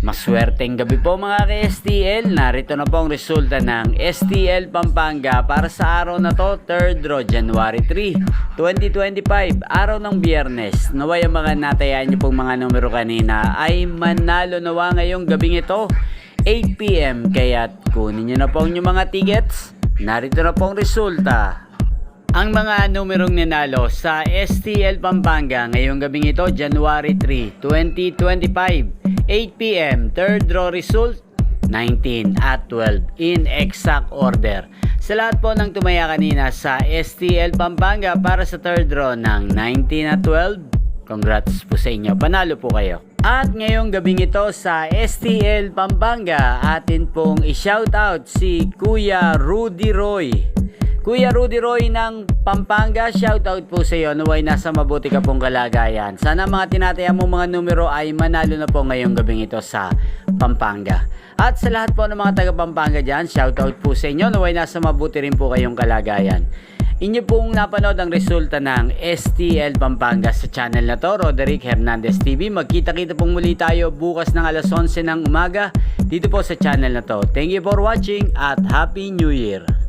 Maswerteng gabi po mga ka-STL. Narito na po ang resulta ng STL Pampanga para sa araw na to, 3rd draw, January 3, 2025, araw ng Biyernes. Naway ang mga natayaan niyo pong mga numero kanina ay manalo nawa ngayong gabing ito, 8 PM. Kaya't kunin niyo na po ang inyong mga tickets. Narito na po ang resulta. Ang mga numerong nanalo sa STL Pampanga ngayong gabing ito, January 3, 2025, 8 PM, 3rd draw result, 19 at 12 in exact order. Sa lahat po ng tumaya kanina sa STL Pampanga para sa 3rd draw ng 19 at 12, congrats po sa inyo, panalo po kayo. At ngayong gabing ito sa STL Pampanga, atin pong i-shoutout si Kuya Rudy Roy. Kuya Rudy Roy ng Pampanga, shoutout po sa iyo. Naway nasa mabuti ka pong kalagayan. Sana mga tinataya mong mga numero ay manalo na po ngayong gabing ito sa Pampanga. At sa lahat po ng mga taga Pampanga dyan, shoutout po sa inyo. Naway nasa mabuti rin po kayong kalagayan. Inyo pong napanood ang resulta ng STL Pampanga sa channel na to, Roderick Hernandez TV. Magkita-kita pong muli tayo bukas ng alas 11 ng umaga dito po sa channel na to. Thank you for watching at Happy New Year!